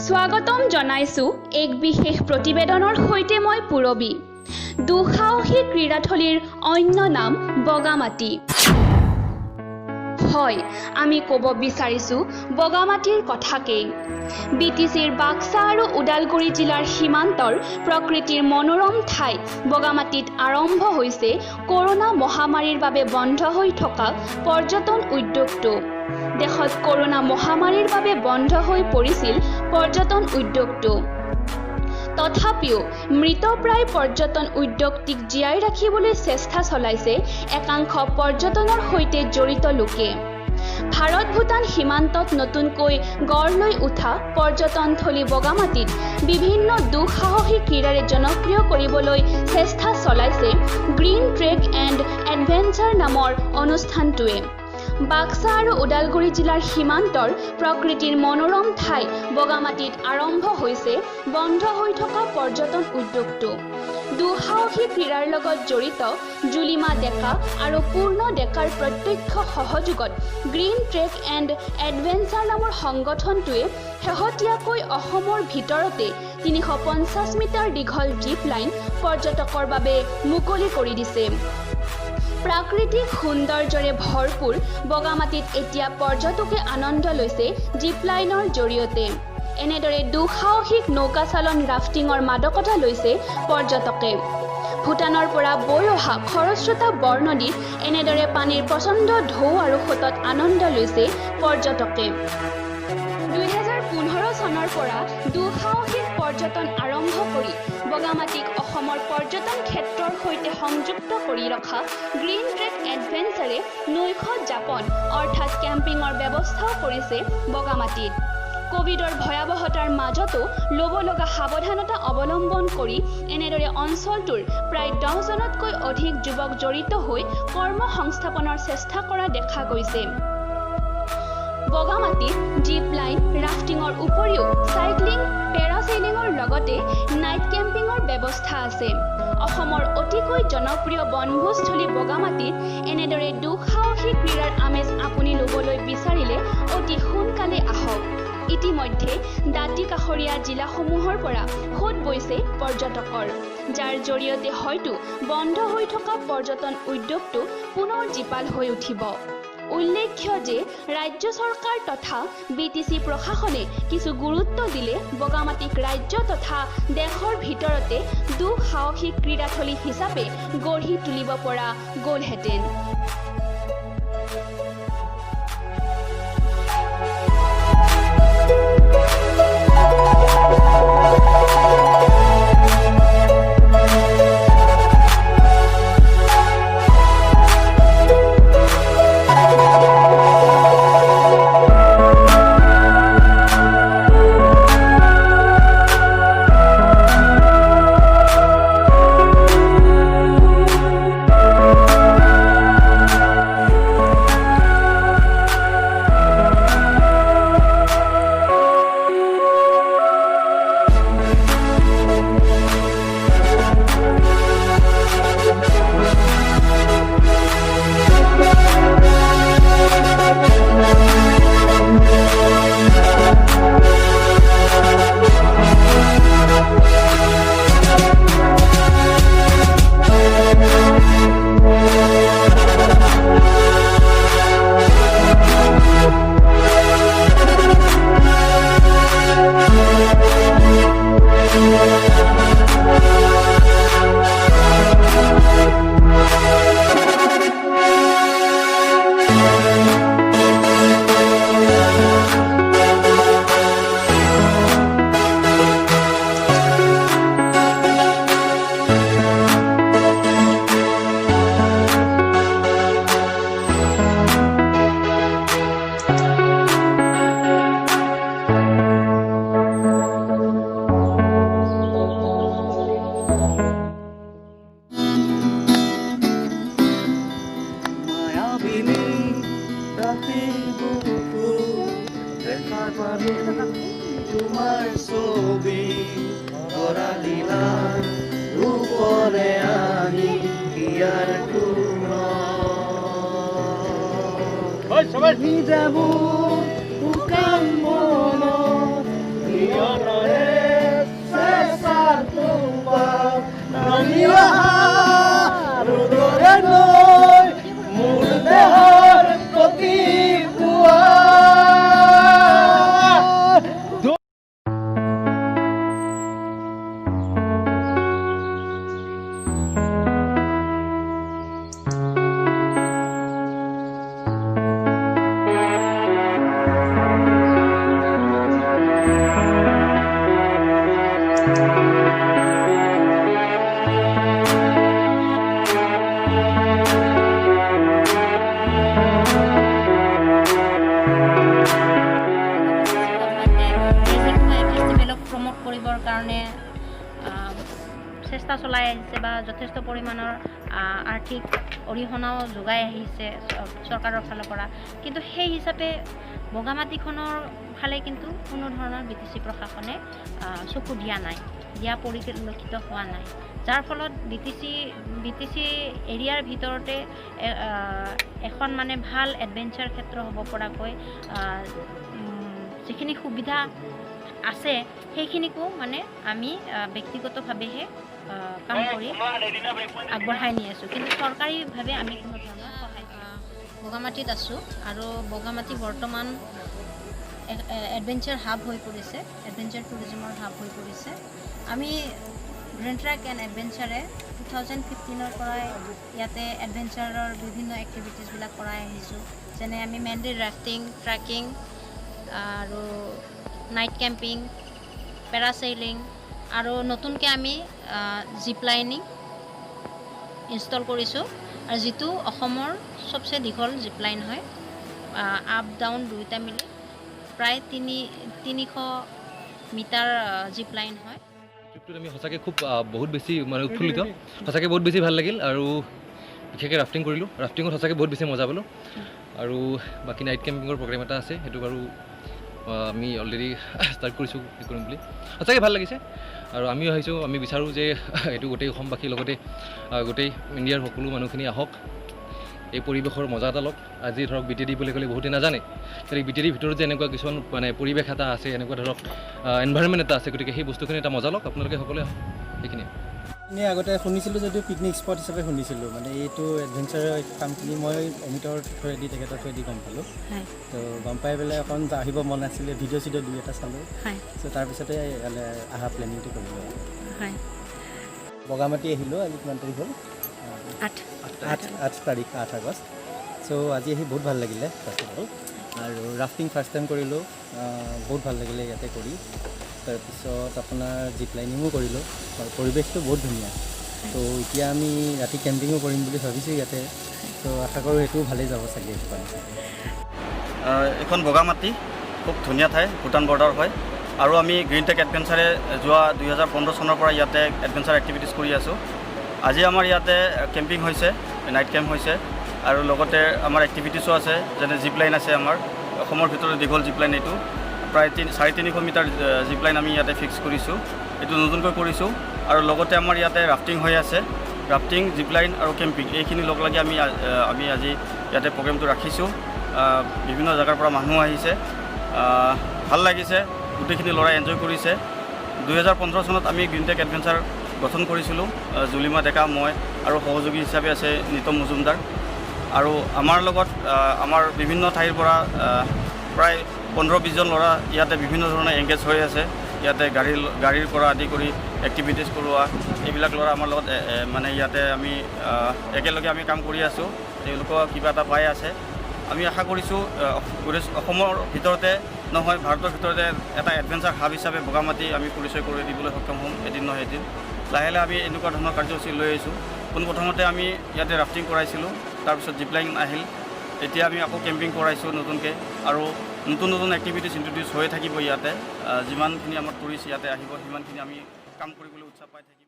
স্বাগতম জনাইছো এক বিশেষ প্ৰতিবেদনৰ সৈতে মই পুৰবী। দুঃসাহসিক ক্ৰীড়াথলীৰ অন্য নাম বগামাটি। হয়, আমি ক'ব বিচাৰিছো বগামাটিৰ কথাকেই। বিটিচিৰ বাক্সা আৰু ওদালগুৰি জিলাৰ সীমান্তৰ প্ৰকৃতিৰ মনোৰম ঠাই বগামাটিত আৰম্ভ হৈছে কৰোনা মহামাৰীৰ বাবে বন্ধ হৈ থকা পৰ্যটন উদ্যোগটো। দেশত কৰোনা মহামাৰীৰ বাবে বন্ধ হৈ পৰিছিল পৰ্যটন উদ্যোগটো। তথাপিও মৃতপ্ৰায় পৰ্যটন উদ্যোগটিক জীয়াই ৰাখিবলৈ চেষ্টা চলাইছে একাংশ পৰ্যটনৰ সৈতে জড়িত লোকে। ভাৰত-ভূটান সীমান্তত নতুনকৈ গঢ় লৈ উঠা পৰ্যটনথলী বগামাটিত বিভিন্ন দুঃসাহসিক ক্ৰীড়াৰে জনপ্ৰিয় কৰিবলৈ চেষ্টা চলাইছে গ্ৰীণ ট্ৰেক এণ্ড এডভেঞ্চাৰ নামৰ অনুষ্ঠানটোৱে। বাক্সা আৰু ওদালগুৰি জিলাৰ সীমান্তৰ প্ৰকৃতিৰ মনোৰম ঠাই বগামাটিত আৰম্ভ হৈছে বন্ধ হৈ থকা পৰ্যটন উদ্যোগটো। দুঃসাহসিক ক্ৰীড়াৰ লগত জড়িত জুলিমা ডেকা আৰু পূৰ্ণ ডেকাৰ প্ৰত্যক্ষ সহযোগত গ্ৰীণ ট্ৰেক এণ্ড এডভেঞ্চাৰ নামৰ সংগঠনটোৱে শেহতীয়াকৈ অসমৰ ভিতৰতে 350 মিটাৰ দীঘল জিপ লাইন পৰ্যটকৰ বাবে মুকলি কৰি দিছে। প্ৰাকৃতিক সৌন্দৰ্যৰে ভৰপূৰ বগামাটিত এতিয়া পৰ্যটকে আনন্দ লৈছে জিপ লাইনৰ জৰিয়তে। এনেদৰে দুঃসাহসিক নৌকাচালন ৰাফটিঙৰ মাদকতা লৈছে পৰ্যটকে। ভূটানৰ পৰা বৈ অহা খৰস্ৰোতা বৰনদীত এনেদৰে পানীৰ প্ৰচণ্ড ঢৌ আৰু সোঁতত আনন্দ লৈছে পৰ্যটকে। 2015 চনৰ পৰা দুঃসাহসিক পৰ্যটন আৰম্ভ কৰি বগামাটিক অসমৰ পৰ্যটন ক্ষেত্ৰৰ সৈতে সংযুক্ত কৰি ৰখা গ্ৰীণ ট্ৰেক এডভেঞ্চাৰে নৈশ যাপন অৰ্থাৎ কেম্পিঙৰ ব্যৱস্থাও কৰিছে বগামাটিত। কোভিডৰ ভয়াৱহতাৰ মাজতো ল'ব লগা সাৱধানতা অৱলম্বন কৰি এনেদৰে অঞ্চলটোৰ প্ৰায় 10জনতকৈ অধিক যুৱক জড়িত হৈ কৰ্ম সংস্থাপনৰ চেষ্টা কৰা দেখা গৈছে। বগামাটিত জিপ লাইন ৰাফটিঙৰ উপৰিও চাইক্লিং পেৰাছেইলিঙৰ লগতে নাইট কেম্পিঙৰ ব্যৱস্থা আছে। অসমৰ অতিকৈ জনপ্ৰিয় বনভোজস্থলী বগামাটিত এনেদৰে দুঃসাহসিক ক্ৰীড়াৰ আমেজ আপুনি ল'বলৈ বিচাৰিলে অতি সোনকালে আহক। ইতিমধ্যে দাঁতি কাষৰীয়া জিলাসমূহৰ পৰা সোঁত বৈছে পৰ্যটকৰ, যাৰ জৰিয়তে হয়তো বন্ধ হৈ থকা পৰ্যটন উদ্যোগটো পুনৰ জীপাল হৈ উঠিব। উল্লেখ্য যে ৰাজ্য চৰকাৰ তথা বিটিচি প্ৰশাসনে কিছু গুৰুত্ব দিলে বগামাটিক ৰাজ্য তথা দেশৰ ভিতৰতে দুঃসাহসিক ক্ৰীড়াথলী হিচাপে গঢ়ি তুলিব পৰা গ'লহেঁতেন। তোমাৰ ছবি কৰা দিলা ৰূপৰে আহি ইয়াৰ যাব শুকান মনত ফেষ্টিভেলক প্ৰমোট কৰিবৰ কাৰণে চেষ্টা চলাই আহিছে বা যথেষ্ট পৰিমাণৰ আৰ্থিক অৰিহণাও যোগাই আহিছে চৰকাৰৰ ফালৰ পৰা, কিন্তু সেই হিচাপে বগামাটিখনৰ ফালে কিন্তু কোনো ধৰণৰ BTC প্ৰশাসনে চকু দিয়া নাই, দিয়া পৰিলক্ষিত হোৱা নাই, যাৰ ফলত BTC এৰিয়াৰ ভিতৰতে এখন মানে ভাল এডভেঞ্চাৰ ক্ষেত্ৰ হ'ব পৰাকৈ যিখিনি সুবিধা আছে সেইখিনিকো মানে আমি ব্যক্তিগতভাৱেহে কাম কৰি আগবঢ়াই নি আছোঁ, কিন্তু চৰকাৰীভাৱে আমি কোনো ধৰণৰ সহায় বগামাটিত আছোঁ আৰু বগামাটি বৰ্তমান এডভেঞ্চাৰ হাব হৈ পৰিছে, এডভেঞ্চাৰ টুৰিজমৰ হাব হৈ পৰিছে। আমি গ্ৰেণ্ড ট্ৰেক এণ্ড এডভেঞ্চাৰে 2015 পৰাই ইয়াতে এডভেঞ্চাৰৰ বিভিন্ন এক্টিভিটিছবিলাক কৰাই আহিছোঁ, যেনে আমি মেইনলি ৰাফটিং, ট্ৰেকিং আৰু নাইট কেম্পিং, পেৰাছেইলিং আৰু নতুনকৈ আমি জিপ লাইনিং ইনষ্টল কৰিছোঁ, আৰু যিটো অসমৰ চবচে দীঘল জিপ লাইন হয়, আপ ডাউন দুয়োটা মিলি প্ৰায় 300 মিটাৰ জিপ লাইন হয়। ট্ৰিপটোত আমি সঁচাকৈ খুব বহুত বেছি মানে উৎফুল্লিত, সঁচাকৈ বহুত বেছি ভাল লাগিল, আৰু বিশেষকৈ ৰাফটিং কৰিলোঁ, ৰাফটিঙত সঁচাকৈ বহুত বেছি মজা পালোঁ, আৰু বাকী নাইট কেম্পিঙৰ প্ৰগ্ৰেম এটা আছে, সেইটো বাৰু আমি অলৰেডি ষ্টাৰ্ট কৰিছোঁ কৰিম বুলি, সঁচাকৈ ভাল লাগিছে। আৰু আমিও আহিছোঁ, আমি বিচাৰোঁ যে এইটো গোটেই অসমবাসীৰ লগতে গোটেই ইণ্ডিয়াৰ সকলো মানুহখিনি আহক, এই পৰিৱেশৰ মজা এটা লওক। আজি ধৰক BTD বুলি ক'লে বহুতে নাজানে, কিন্তু BTDৰ ভিতৰত যে এনেকুৱা কিছুমান মানে পৰিৱেশ এটা আছে, এনেকুৱা ধৰক এনভাইৰনমেণ্ট এটা আছে, গতিকে সেই বস্তুখিনি এটা মজা লওক আপোনালোকে সকলোৱে, সেইখিনিয়ে। এনেই আগতে শুনিছিলোঁ যদিও পিকনিক স্পট হিচাপে শুনিছিলোঁ, মানে এইটো এডভেঞ্চাৰৰ কামখিনি মই অমিতৰ থ্ৰুৱেদি তেখেতৰ থ্ৰুৱেদি গম পালোঁ, তো গম পাই পেলাই অকণ আহিব মন আছিলে, ভিডিঅ' চিডিঅ' দুই এটা চালোঁ, চ' তাৰপিছতে অহা প্লেনিংটো কৰিলোঁ। বগামাটি আহিলোঁ, আজি কিমান তাৰিখ হ'ল? 8 তাৰিখ, 8 আগষ্ট। চ' আজি আহি বহুত ভাল লাগিলে ফাৰ্ষ্ট অফ অল, আৰু ৰাফটিং ফাৰ্ষ্ট টাইম কৰিলোঁ, বহুত ভাল লাগিলে ইয়াতে কৰি। তাৰপিছত আপোনাৰ জিপ লাইনিঙো কৰিলোঁ, আৰু পৰিৱেশটো বহুত ধুনীয়া। তো এতিয়া আমি ৰাতি কেম্পিঙো কৰিম বুলি ভাবিছোঁ ইয়াতে, তো আশা কৰোঁ সেইটোও ভালেই যাব চাগে। এখন বগামাটি খুব ধুনীয়া ঠাই, ভূটান বৰ্ডাৰ হয়, আৰু আমি গ্ৰীণ টেক এডভেঞ্চাৰে যোৱা 2015 চনৰ পৰা ইয়াতে এডভেঞ্চাৰ এক্টিভিটিছ কৰি আছোঁ। আজি আমাৰ ইয়াতে কেম্পিং হৈছে, নাইট কেম্প হৈছে, আৰু লগতে আমাৰ এক্টিভিটিছো আছে, যেনে জিপ লাইন আছে, আমাৰ অসমৰ ভিতৰত দীঘল জিপ লাইন এইটো, প্ৰায় 350 মিটাৰ জিপ লাইন আমি ইয়াতে ফিক্স কৰিছোঁ, এইটো নতুনকৈ কৰিছোঁ। আৰু লগতে আমাৰ ইয়াতে ৰাফটিং হৈ আছে, ৰাফটিং, জিপ লাইন আৰু কেম্পিং এইখিনি লগ লাগি আমি আজি ইয়াতে প্ৰগ্ৰেমটো ৰাখিছোঁ। বিভিন্ন জেগাৰ পৰা মানুহ আহিছে, ভাল লাগিছে, গোটেইখিনি ল'ৰাই এনজয় কৰিছে। 2015 চনত আমি গ্ৰীণ টেক এডভেঞ্চাৰ গঠন কৰিছিলোঁ, জুলিমা ডেকা, মই, আৰু সহযোগী হিচাপে আছে নিতম মজুমদাৰ। আৰু আমাৰ লগত আমাৰ বিভিন্ন ঠাইৰ পৰা প্ৰায় 15-20 জন ল'ৰা ইয়াতে বিভিন্ন ধৰণে এংগেজ হৈ আছে। ইয়াতে গাড়ীৰ পৰা আদি কৰি এক্টিভিটিছ কৰোৱা, এইবিলাক ল'ৰা আমাৰ লগত মানে ইয়াতে আমি একেলগে আমি কাম কৰি আছোঁ, তেওঁলোকৰ কিবা এটা পাই আছে। আমি আশা কৰিছোঁ অসমৰ ভিতৰতে নহয়, ভাৰতৰ ভিতৰতে এটা এডভেঞ্চাৰ হাব হিচাপে বগামাটি আমি পৰিচয় কৰি দিবলৈ সক্ষম হ'ম এদিন নহয় এদিন। লাহে লাহে আমি এনেকুৱা ধৰণৰ কাৰ্যসূচী লৈ আহিছোঁ। পোনপ্ৰথমতে আমি ইয়াতে ৰাফটিং কৰাইছিলোঁ, তাৰপিছত জিপ লাইন আহিল, এতিয়া আমি আকৌ কেম্পিং কৰাইছোঁ নতুনকৈ, আৰু নতুন নতুন এক্টিভিটিছ ইণ্ট্ৰডিউচ হৈ থাকিব ইয়াতে। যিমানখিনি আমাৰ টুৰিষ্ট ইয়াতে আহিব, সিমানখিনি আমি কাম কৰিবলৈ উৎসাহ পাই থাকিম।